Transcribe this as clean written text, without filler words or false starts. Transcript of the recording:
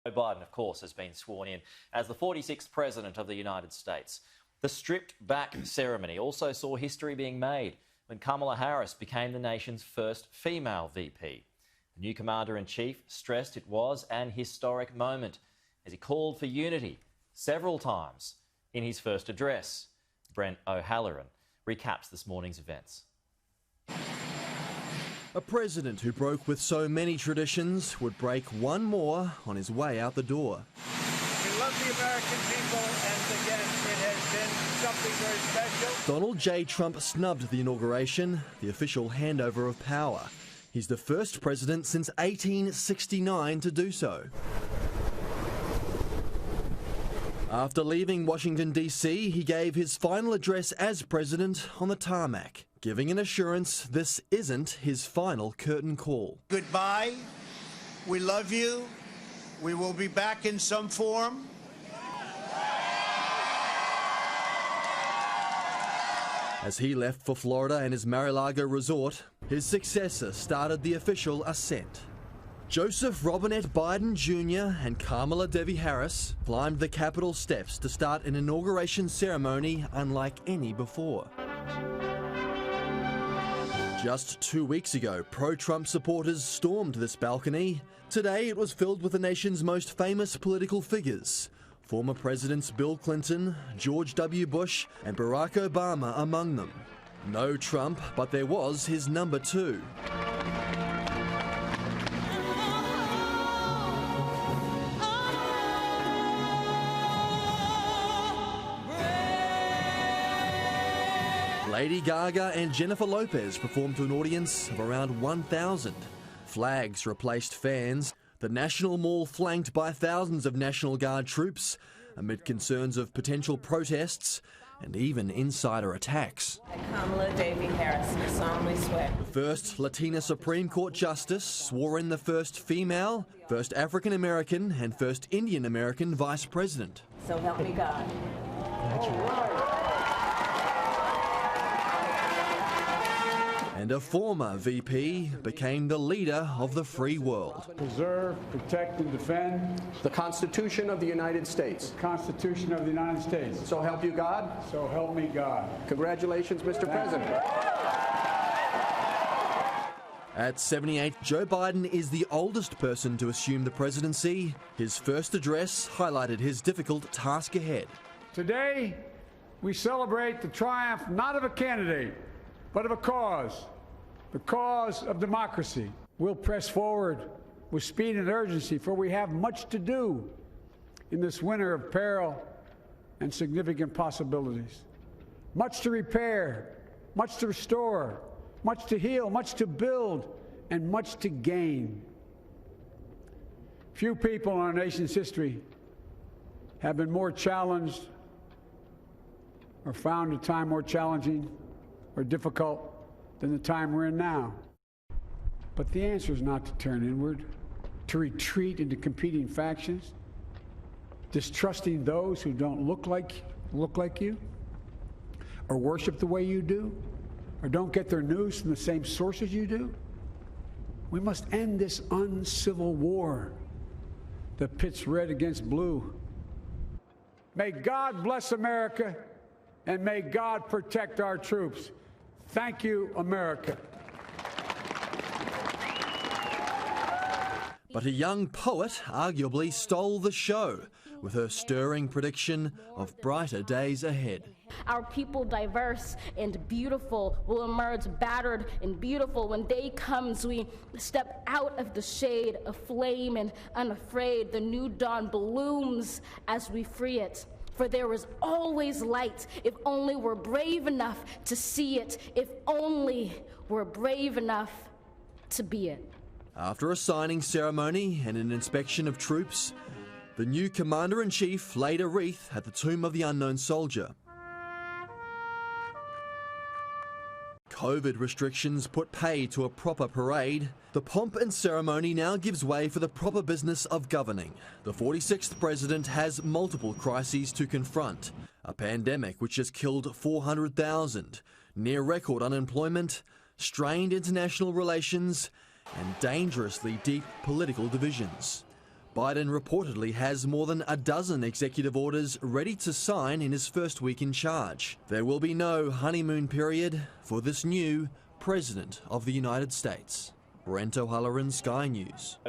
Joe Biden, of course, has been sworn in as the 46th President of the United States. The stripped-back ceremony also saw history being made when Kamala Harris became the nation's first female VP. The new Commander-in-Chief stressed it was an historic moment as he called for unity several times in his first address. Brent O'Halloran recaps this morning's events. A president who broke with so many traditions would break one more on his way out the door. We love the American people, and again, it has been something very special. Donald J. Trump snubbed the inauguration, the official handover of power. He's the first president since 1869 to do so. After leaving Washington, D.C., he gave his final address as president on the tarmac, giving an assurance this isn't his final curtain call. Goodbye. We love you. We will be back in some form. As he left for Florida and his Mar-a-Lago resort, his successor started the official ascent. Joseph Robinette Biden Jr. and Kamala Devi Harris climbed the Capitol steps to start an inauguration ceremony unlike any before. Just 2 weeks ago, pro-Trump supporters stormed this balcony. Today, it was filled with the nation's most famous political figures. Former Presidents Bill Clinton, George W. Bush, and Barack Obama among them. No Trump, but there was his number two. Lady Gaga and Jennifer Lopez performed to an audience of around 1,000. Flags replaced fans. The National Mall flanked by thousands of National Guard troops amid concerns of potential protests and even insider attacks. I, Kamala Devi Harris, solemnly swear. The first Latina Supreme Court Justice swore in the first female, first African American, and first Indian American Vice President. So help me God. And a former VP became the leader of the free world. Preserve, protect, and defend the Constitution of the United States. the Constitution of the United States. So help you God. So help me God. Congratulations, Mr. President. At 78, Joe Biden is the oldest person to assume the presidency. His first address highlighted his difficult task ahead. Today, we celebrate the triumph not of a candidate, but of a cause, the cause of democracy. We'll press forward with speed and urgency, for we have much to do in this winter of peril and significant possibilities. Much to repair, much to restore, much to heal, much to build, and much to gain. Few people in our nation's history have been more challenged or found a time more challenging or difficult than the time we're in now. But the answer is not to turn inward, to retreat into competing factions, distrusting those who don't look like you, or worship the way you do, or don't get their news from the same sources you do. We must end this uncivil war that pits red against blue. May God bless America, and may God protect our troops. Thank you, America. But a young poet arguably stole the show with her stirring prediction of brighter days ahead. Our people, diverse and beautiful, will emerge battered and beautiful. When day comes, we step out of the shade, aflame and unafraid. The new dawn blooms as we free it. For there is always light, if only we're brave enough to see it, if only we're brave enough to be it. After a signing ceremony and an inspection of troops, the new Commander-in-Chief laid a wreath at the tomb of the unknown soldier. COVID restrictions put pay to a proper parade. The pomp and ceremony now gives way for the proper business of governing. The 46th president has multiple crises to confront. A pandemic which has killed 400,000, near record unemployment, strained international relations, and dangerously deep political divisions. Biden reportedly has more than a dozen executive orders ready to sign in his first week in charge. There will be no honeymoon period for this new President of the United States. Brent O'Halloran, Sky News.